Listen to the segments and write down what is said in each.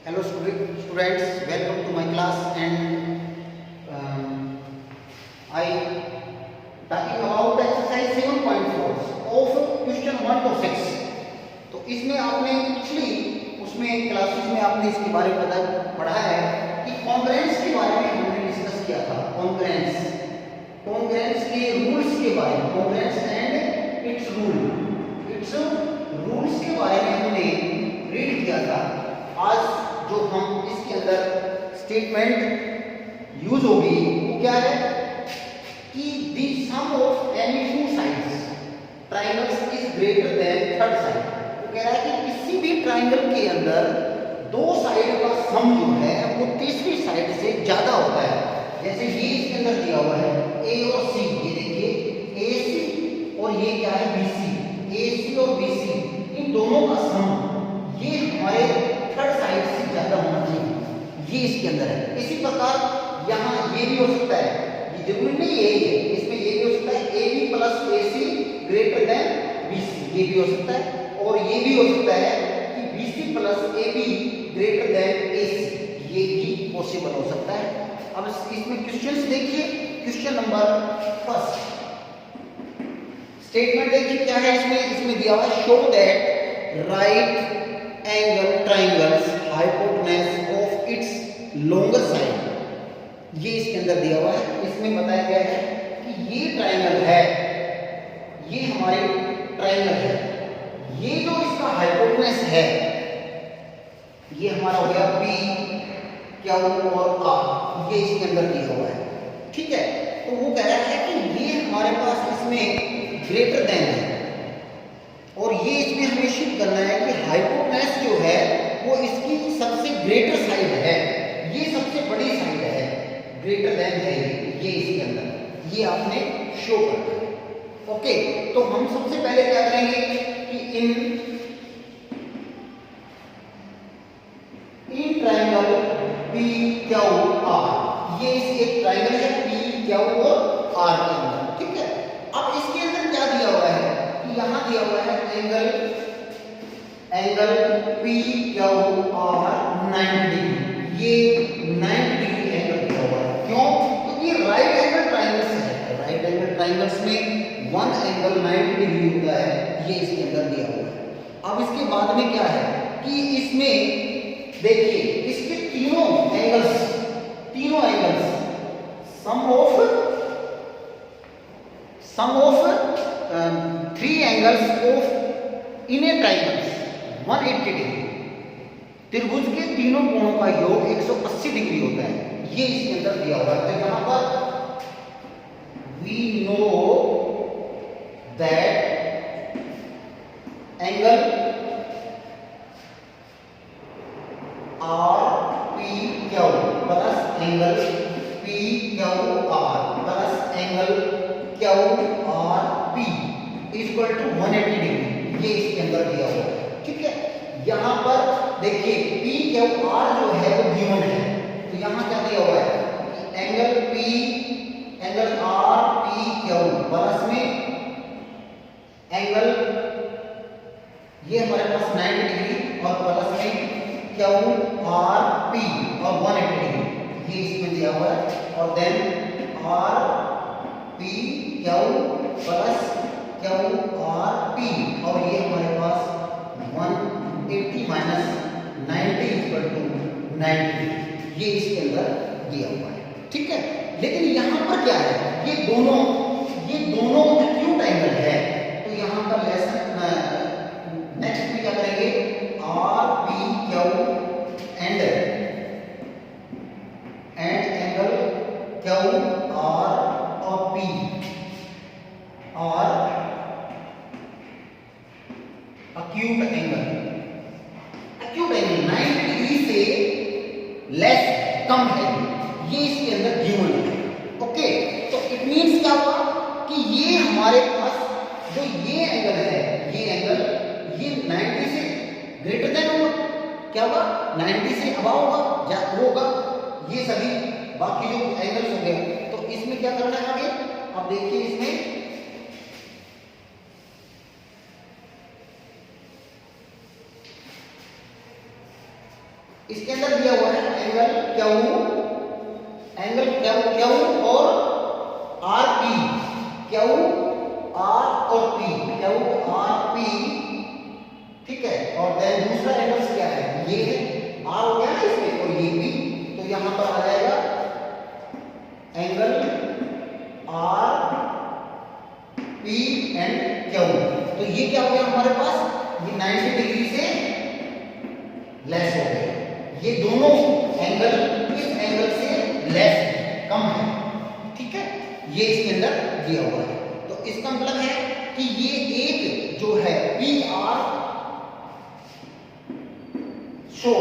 Hello students, welcome to my class and I talking about exercise 7.4 of question 1 to 6। तो इसमें आपने पिछली उसमें क्लासेस में आपने इसके बारे में पढ़ा है कि कॉन्ग्रुएंस के बारे में हमने डिस्कस किया था। कॉन्ग्रुएंस के रूल्स के बारे में, कॉन्ग्रुएंस एंड इट्स रूल्स के बारे में हमने रीड किया था। आज जो हम इसके अंदर स्टेटमेंट यूज होगी वो क्या है कि the sum of any two sides triangles is greater than third side. वो कह रहा है कि किसी भी ट्रायंगल के अंदर दो साइड का सम जो है वो तीसरी साइड से ज्यादा होता है। जैसे ये इसके अंदर दिया हुआ है ए और सी, ये देखिए ए सी और ये क्या है बी सी, ए सी और बी सी, इन दोनों का सम ये हमारे थर्ड साइड से ज्यादा होना चाहिए। ये इसके अंदर है। इसी प्रकार यहाँ ये भी हो सकता है, ये जरूरी नहीं है, इसमें ये भी हो सकता है A B plus A C greater than B C, ये भी हो सकता है। और ये भी हो सकता है कि B C plus A B greater than A C, ये भी पॉसिबल हो सकता है। अब इसमें क्वेश्चंस देखिए। क्वेश्चन नंबर फर्स्ट स्टेटमेंट देखिए क्या है इसमें दिया हुआ है, show that right angle triangles hypotenuse of its longer side. ये इसके अंदर दिया हुआ है। इसमें बताया गया है कि ये ट्राइंगल है, ये हमारे ट्राइंगल है, ये जो इसका हाइपोटेन्यूज है ये हमारा हो गया पी क्यू और आर, ये इसके अंदर दिया हुआ है। ठीक है, तो वो कह रहा है कि ये हमारे पास इसमें ग्रेटर देन है और ये इसमें हमें शिफ्ट करना है कि हाइपोटेन्यूज जो है वो इसकी सबसे ग्रेटर साइड है, ये सबसे बड़ी साइड है, ग्रेटर देन है ये इसके अंदर, ये आपने शो करना है। ओके, तो हम सबसे पहले क्या करेंगे कि in triangle P Q are, ये एक ट्रायंगल है पी क्यू और आर के अंदर। ठीक है, अब इसके अंदर क्या दिया हुआ है कि यहां दिया हुआ है angle P Q are 90 degree, ये 90 डिग्री एंगल दिया हुआ है। क्यों? क्योंकि तो राइट एंगल ट्रायंगल्स है, राइट एंगल ट्रायंगल्स में वन एंगल 90 डिग्री होता है, ये इसके अंदर दिया हुआ है। अब इसके बाद में क्या है कि इसमें देखिए इसके तीनों angles sum of three angles of in A triangles 180 degree, त्रिभुज के तीनों कोणों का योग 180 डिग्री होता है, ये इसके अंदर दिया हुआ है। तो यहां पर we know that angle R P Q plus angle P Q R plus angle Q R P equal to 180 degree, ये इसके अंदर दिया हुआ है। ठीक है, यहां पर देखिए पी क्यू आर जो है वो गिवन है, तो यहां क्या दिया हुआ है कि angle R P Q plus में एंगल ये हमारे पास 90 डिग्री और प्लस में क्यू आर पी और 180 डिग्री, ये इसमें दिया हुआ है। और then R P Q plus Q R P और ये हमारे पास 180 माइनस 90 इक्वल टू 90, ये इसके अंदर दिया हुआ है। ठीक है, लेकिन यहां पर क्या है, ये दोनों एक्यूट एंगल है, तो यहां पर लेसन नेक्स्ट में क्या करेंगे are P Q and angle Q are और पी और एक्यूट एंगल 90 डिग्री से लेस कम है, ये इसके अंदर गिवन है। ओके, तो इट मींस क्या हुआ कि ये हमारे पास जो ये एंगल है, ये एंगल ये 90 से ग्रेटर देन होगा, क्या होगा 90 से अबव होगा या होगा, ये सभी बाकी जो एंगल्स हो गए। तो इसमें क्या करना है आगे, अब देखिए इसमें इसके अंदर दिया हुआ है एंगल क्यू और आर पी, क्यू आर और पी, क्यू आर पी, ठीक है। और देन दूसरा एंगल क्या है, ये है आर हो गया ना इसमें, और ये पी, तो यहां पर आ जाएगा angle R P and Q. तो ये क्या हो गया हमारे पास, ये 90 डिग्री से लेस हो गए, ये दोनों एंगल इस एंगल से लेस है, कम है, ठीक है। ये इसके अंदर दिया हुआ है। तो इसका मतलब है कि ये एक जो है P R show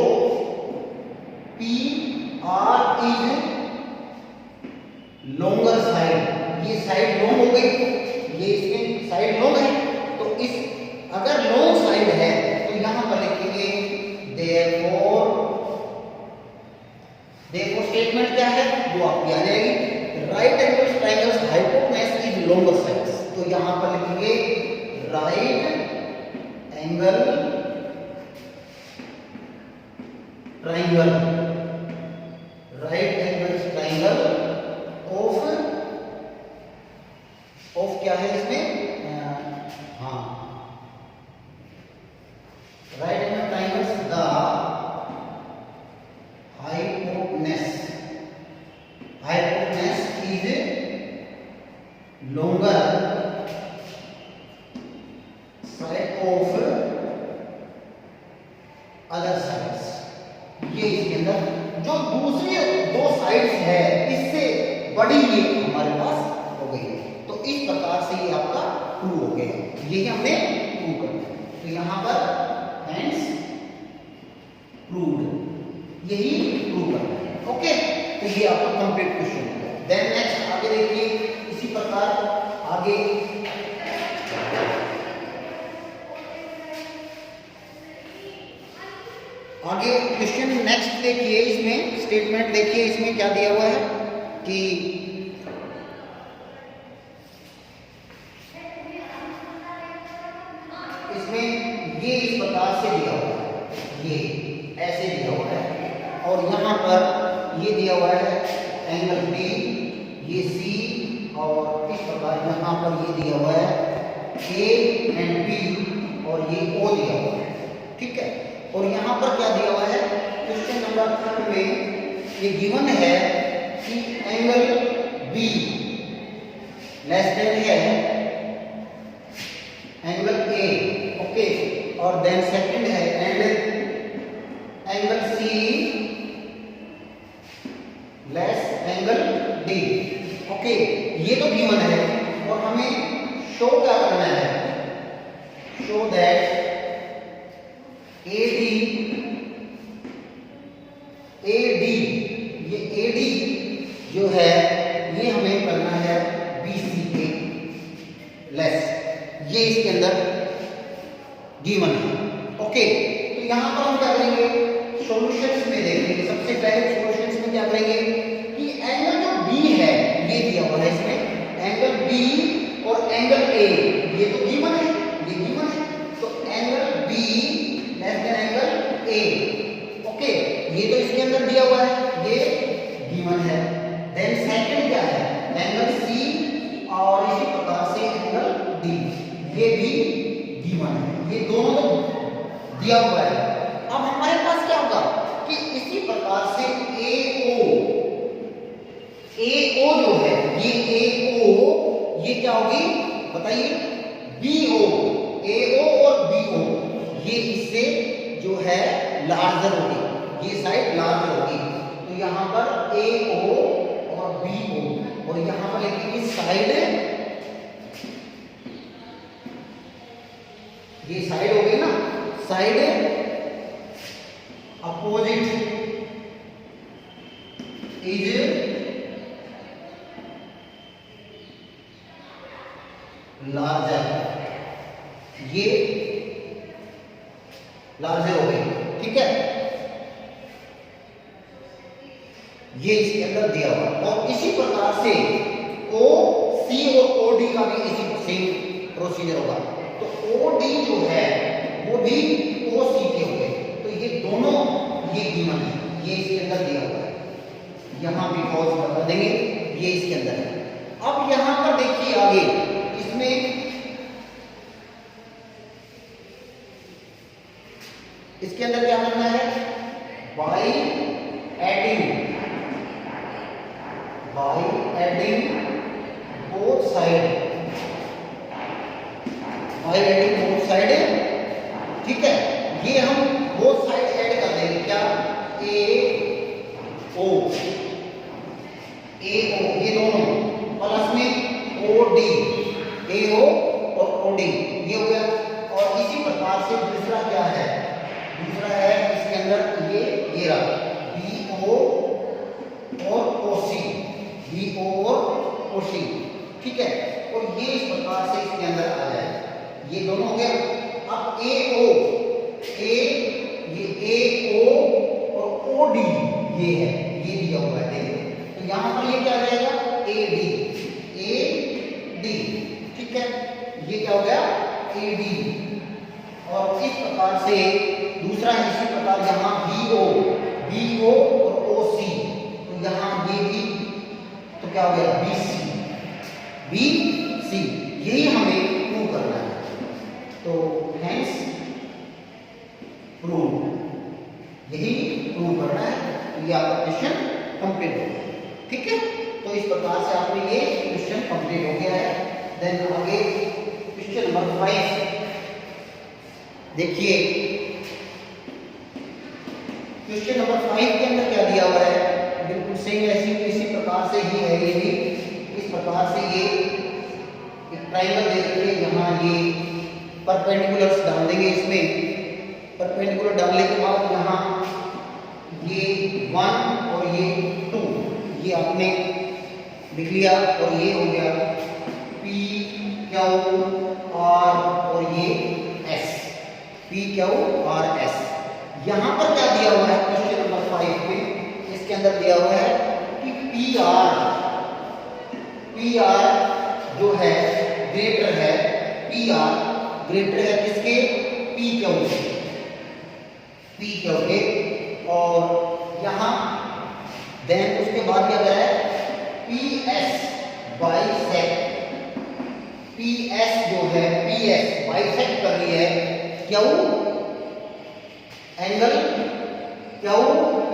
P R is longer side, ये साइड लॉन्ग हो गई, ये इसमें साइड लॉन्ग है, तो इस अगर लॉन्ग साइड है तो यहां पर लिखेंगे देयरफॉर स्टेटमेंट क्या है वो आपकी आ जाएगी, right angle triangles hypotenuse is longer sides. तो यहां पर लिखेंगे right angle triangle, right angle triangle of क्या है इसमें, हाँ, right angle triangles the hypotenuse is longer side of other sides। ये इसके अंदर जो दूसरी दो साइड्स है इससे बड़ी ये हमारे पास हो गई है। तो इस प्रकार से ये आपका प्रूव हो गया, यही हमने प्रूव करना है। तो यहां पर हेंस प्रूव्ड, यही प्रूव करना है। ओके, तो ये आपका कंप्लीट क्वेश्चन है। देन नेक्स्ट आगे देखिए, इसी प्रकार आगे क्वेश्चन नेक्स्ट देखिए, इसमें स्टेटमेंट देखिए, इसमें क्या दिया हुआ है कि इसमें ये इस प्रकार से दिया हुआ है, ये ऐसे दिया हुआ है, और यहां पर ये दिया हुआ है एंगल डी, ये सी, और इस प्रकार यहाँ पर ये दिया हुआ है ए एंड बी, और ये ओ दिया हुआ है, ठीक है। और यहाँ पर क्या दिया हुआ है, क्वेश्चन नंबर 3 में ये गिवन है कि एंगल बी लेस देन है एंगल ए, ओके, और देन सेकंड है angle C less angle D, okay, ये तो गिवन है। और हमें शो क्या करना है, शो दैट AD, ये AD जो है ये हमें करना है BC के लेस, ये इसके अंदर गिवन है, ओके। तो यहां पर हम क्या करेंगे, सॉल्यूशंस में देखेंगे। सबसे पहले सॉल्यूशंस में क्या करेंगे कि एंगल जो B है ये दिया हुआ है, इसमें एंगल B और एंगल A ये तो गिवन है, ये गिवन है, तो angle B less than angle A, okay, ये तो इसके अंदर दिया हुआ है, ये गिवन है। देन सेकंड क्या है, एंगल C और इसी प्रकार से एंगल D, ये भी गिवन है, ये दोनों तो दिया हुआ है। अब हमारे पास क्या होगा कि इसी प्रकार से AO जो है, ये AO ये क्या होगी बताइए, BO, AO और BO ये इससे जो है लार्जर होगी, ये साइड लार्जर होगी। तो यहाँ पर AO और BO, और यहाँ पर लिखेंगे साइड, ये साइड हो गई ना, साइड अपोजिट इज लार्जर, ये लार्जर हो गई, ठीक है। ये इसके अंदर दिया हुआ, और इसी प्रकार से ओ सी और ओ डी का भी इसी सेम प्रोसीजर होगा। तो ओ डी जो है वो भी ओ सी के हो गए, तो ये दोनों ये गिवन है, ये इसके अंदर दिया हुआ है, यहाँ भी कॉज बता देंगे, ये इसके अंदर है। अब यहाँ पर देखिए आगे इसमें इसके अंदर क्या करना है, by adding both side, by adding both side, ठीक है। ये हम बोथ साइड ऐड कर देंगे, क्या, ए ओ ये दोनों प्लस में ओ डी, ए ओ और ओ डी, ये हो गया। और इसी प्रकार से दूसरा क्या है, दूसरा है इसके अंदर ये रहा बी ओ और ओ सी, बी ओ और ओ सी, ठीक है। और ये इस प्रकार से इसके अंदर आ जाए, ये दोनों हो गया। अब ए ओ, ये ए ओ और ओ डी ये है, ये दिया हुआ है, देखिए। तो यहाँ पर ये क्या आ जाएगा, ए डी, ठीक है। ये क्या हो गया, ए डी। और इस प्रकार से दूसरा है, इसी प्रकार यहाँ बी ओ और ओ सी, तो यहाँ ये भी, तो क्या हो गया, बी सी। यही हमें प्रूव करना है। तो हेंस प्रूव, यही प्रूव करना है। ये आपका क्वेश्चन कंप्लीट हो गया, ठीक है। तो इस प्रकार से आपने ये क्वेश्चन कंप्लीट हो गया है। देन आगे क्वेश्चन नंबर 5 देखिए। क्वेश्चन नंबर 5 के अंदर क्या दिया हुआ है, बिल्कुल सेम इसी प्रकार से ही है। ये भी इस प्रकार से ये एक ट्रायंगल दे रखी है, यहाँ ये परपेंडिकुलर्स डाल देंगे। इसमें परपेंडिकुलर डालने के बाद यहाँ ये 1 और ये 2 ये आपने लिख लिया, और ये हो गया P Q R और ये S, P Q R S। यहाँ पर क्या दिया हुआ है क्वेश्चन नंबर 5 में, इसके अंदर दिया हुआ है कि P R जो है ग्रेटर है, P R ग्रेटर है किसके, P Q के। और यहाँ देन उसके बाद क्या करा है, PS जो है PS बाइसेक्ट कर रही है Q angle Q P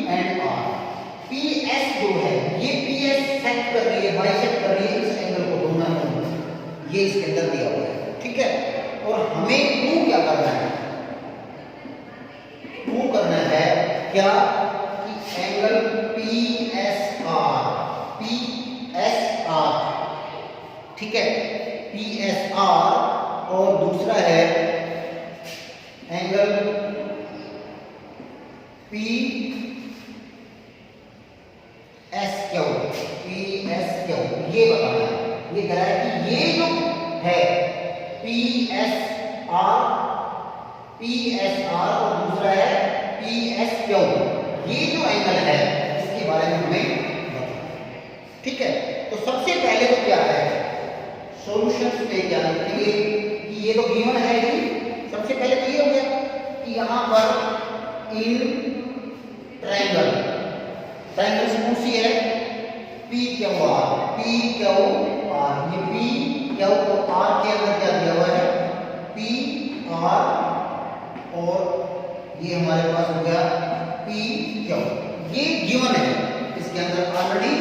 and R। PS जो है ये PS सेक्ट कर रही है, बाइसेक्ट कर रही है इस एंगल को, दोनों एंगल ये इसके अंदर दिया हुआ है, ठीक है। और हमें प्रूव क्या करना है, प्रूव करना है क्या, कि एंगल PSR, ठीक है, PSR। और दूसरा है एंगल PSQ, ये बताना है। ये कह रहा है कि ये जो है PSR और दूसरा है PSQ, ये जो एंगल है इसके बारे में हमें बताना, ठीक है। तो सबसे पहले तो क्या है, सॉल्यूशंस में क्या लिखेंगे कि ये तो गिवन है ही। सबसे पहले तो ये हो गया कि यहाँ पर इन ट्रायंगल कौन सी है, PQR, ये PQ और R के अंदर क्या दिया हुआ है, PR, और ये हमारे पास हो गया PQ। ये गिवन है, इसके अंदर ऑलरेडी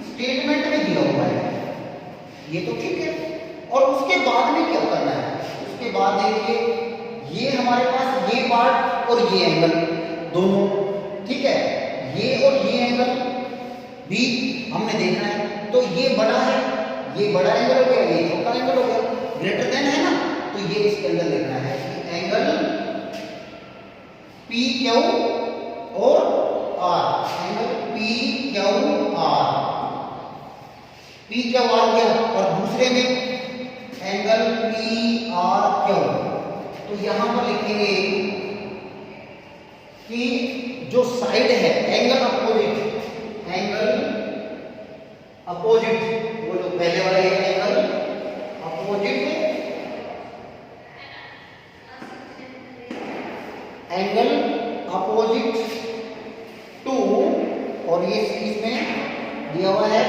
स्टेटमेंट में दिया हुआ है, ये तो ठीक है। और उसके बाद में क्या करना है, उसके बाद देखिए ये हमारे पास ये पार्ट और ये एंगल दोनों, ठीक है। ये और ये एंगल भी हमने देखना है। तो ये बड़ा है, ये बड़ा एंगल हो गया, ये छोटा एंगल हो गया, ग्रेटर देन है ना, तो ये इसके अंदर देखना है कि एंगल PQ और R, एंगल PQR, PQR गया। और दूसरे में एंगल PRQ। तो यहां पर लिखेंगे कि जो साइड है एंगल अपोजिट, वो जो पहले वाला है एंगल अपोजिट 2 और ये इसमें दिया हुआ है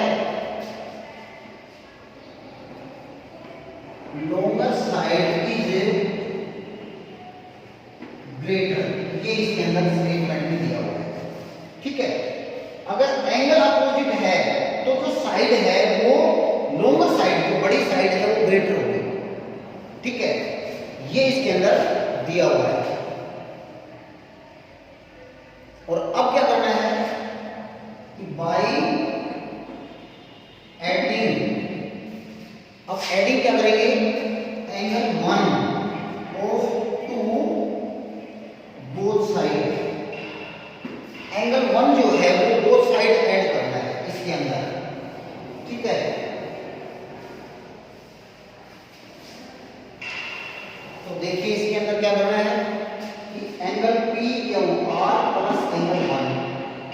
longer side is greater, ये इसके अंदर स्टेटमेंट में दिया हुआ है। ठीक है, अगर एंगल अपोजिट है तो जो साइड है वो लोंगर साइड, जो बड़ी साइड है वो ग्रेटर होगी। ठीक है, ये इसके अंदर दिया हुआ है। और अब क्या करना है कि बाई एडिंग, अब एडिंग क्या करेंगे, angle 1 of 2 both side, angle 1 जो है वो बोथ साइड ऐड करना है इसके अंदर। ठीक है, तो देखिए इसके अंदर क्या करना है कि angle P Q R plus angle 1।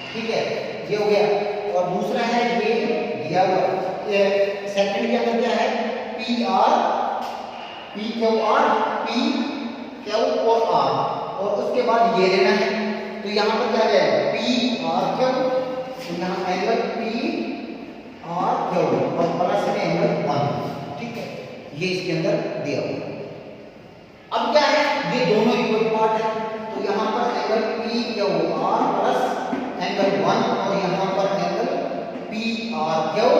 ठीक है, ये हो गया। और दूसरा है ये दिया हुआ, सेकंड के अंदर क्या है, P Q R, P Q और आर, और उसके बाद ये लेना है। तो यहाँ पर क्या है, पी आर क्यू, तो यहाँ एंगल पी आर क्यू और प्लस में एंगल 1। ठीक है, ये इसके अंदर दिया हुआ। अब क्या है, ये दोनों इक्वल पार्ट है, तो यहाँ पर angle P Q R plus angle 1 और यहाँ पर एंगल पी आर क्यू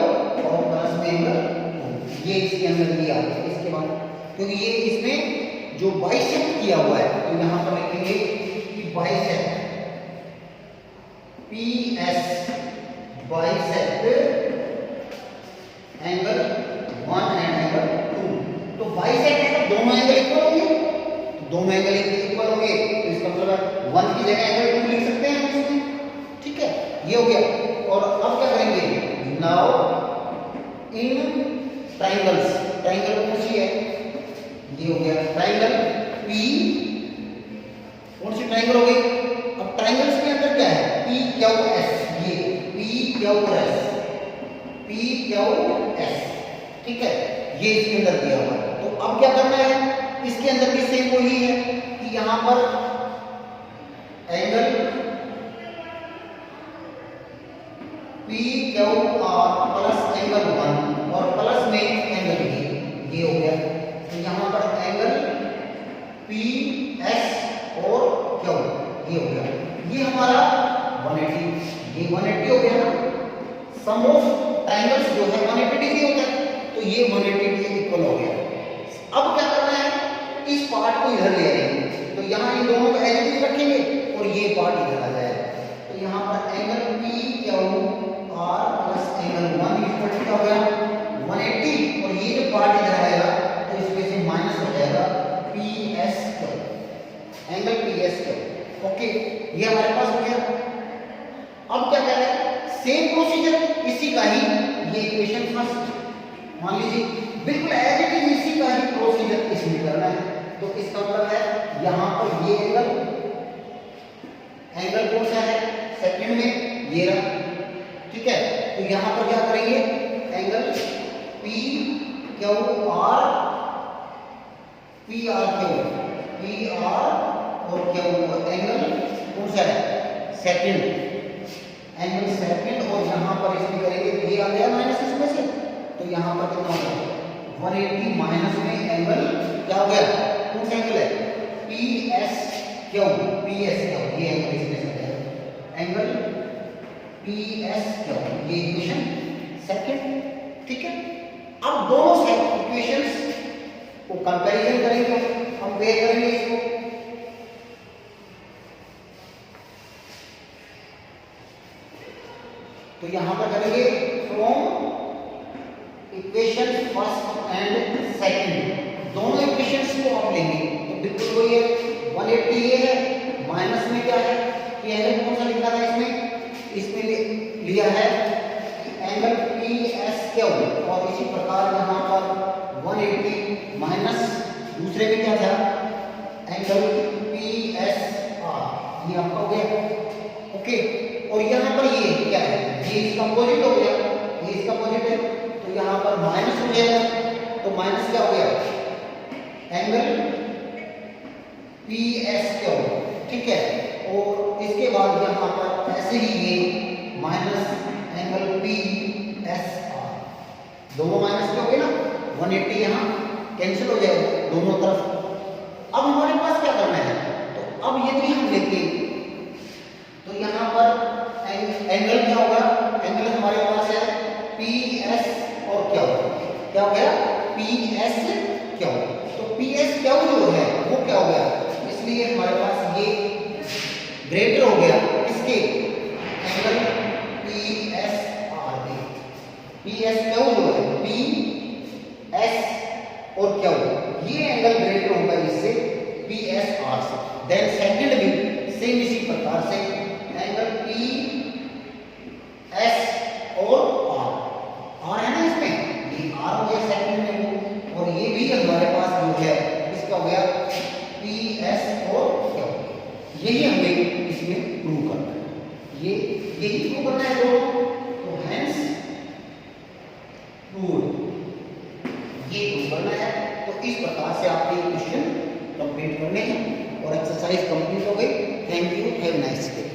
और प्लस में एंगल 2, ये इसके अंदर दिया है। इसके बाद क्योंकि ये इसमें जो बाइसेक्ट किया हुआ है, तो यहाँ पर लिखेंगे कि bisect P S bisect angle 1 and angle 2। तो बाइसेक्ट है तो दोनों एंगल इक्वल होंगे, दोनों एंगल इक्वल होंगे, तो इसका मतलब 1 की जगह एंगल 2 लिख सकते हैं हम इसमें। ठीक है, ये हो गया। और अब क्या करेंगे, नाउ इन ट्राइंगल्स, ट्राइंगल कौन सी है, ये हो गया ट्राइंगल पी, कौन सी ट्राइंगल हो गई। अब ट्राइंगल्स के अंदर क्या है, पी क्यू एस, ये P Q S, P Q S. ठीक है, ये इसके अंदर दिया हुआ है। तो अब क्या करना है, इसके अंदर भी सेम वही है कि यहां पर angle P Q R plus angle 1 और प्लस में एंगल ये हो गया। तो यहां पर एंगल पी एस और क्यू ये हो गया, ये हमारा 180, ये 180 हो गया ना। सम ऑफ ट्रायंगल्स जो है 180 डिग्री होता है, तो ये 180 डिग्री इक्वल हो गया। अब क्या करना है, इस पार्ट को इधर ले आएंगे, तो यहाँ इन दोनों को एज इट इज रखेंगे और ये पार्ट इधर आ जाएगा। तो यहाँ पर angle P Q R plus angle 1 equal to क्या हो गया 180, और ये जो पार्ट इधर आएगा तो इसमें से माइनस हो जाएगा P S Q, angle P S Q. Okay, ये हमारे पास हो गया। अब क्या करें, सेम प्रोसीजर इसी का ही, ये इक्वेशन फर्स्ट मान लीजिए बिल्कुल एज इट इज इसी का ही प्रोसीजर इसमें करना है। तो इसका मतलब है यहाँ पर ये एंगल कौन सा है, सेकंड में ये रहा। ठीक है, तो यहाँ पर क्या करेंगे, angle P Q R, P R Q, P R और क्यू, एंगल कौन सा है, सेकंड, एंगल सेकंड। और यहाँ पर इसमें करेंगे, ये आ गया माइनस इसमें से, तो यहाँ पर कितना होगा 180 माइनस में एंगल क्या हो गया, कौन सा एंगल है, P S Q, P S Q, ये एंगल इसमें से है, एंगल पी एस क्यू, ये इक्वेशन सेकंड। ठीक है, अब दोनों इक्वेशंस को कंपैरिजन करेंगे, हम वेट करेंगे इसको। तो यहां पर करेंगे from equation first and second, दोनों इक्वेशंस को आप लेंगे तो बिल्कुल वही है। 180 ये है, माइनस में क्या है कि एंगल कौन सा लिखा था इसमें लिया है एंगल पी एस क्यू, और इसी प्रकार यहाँ पर 180 माइनस दूसरे में क्या था एंगल पी एस आर, ये आपका हो गया। ओके, और यहाँ पर ये क्या है, ये इसका अपोजिट हो गया, ये इसका अपोजिट है, तो यहाँ पर माइनस हो जाएगा। तो माइनस क्या हो गया, एंगल पी एस क्यू। ठीक है, और इसके बाद यहाँ पर ऐसे ही ये minus angle P S R, दोनों माइनस के हो गए ना, 180 यहाँ कैंसिल हो जाएगा दोनों तरफ। अब हमारे पास क्या करना है, तो अब यदि हम देखें तो यहाँ पर एंगल क्या होगा, एंगल हमारे पास है पी एस और क्या हो गया पी एस क्या हो, तो पी एस क्या जो है वो क्या हो गया, इसलिए हमारे पास ये ग्रेटर हो गया इसके एंगल पी एस आर के। पी एस क्या जो है पी एस और क्या हो, ये एंगल ग्रेटर होगा इससे पी एस आर से। देन सेकंड भी सेम इसी प्रकार से एंगल पी एस और आर है ना, इसमें ये आर हो गया सेकंड में वो, और ये भी हमारे पास जो है इसका हो गया पी एस और क्या, यही हमें इसमें प्रूव करना है, यही प्रूव करना है दोस्तों। तो हेंस प्रूव, ये प्रूव करना है। तो इस प्रकार से आपके क्वेश्चन कंप्लीट करने हैं और एक्सरसाइज कंप्लीट हो गई। Thank you, have nice day.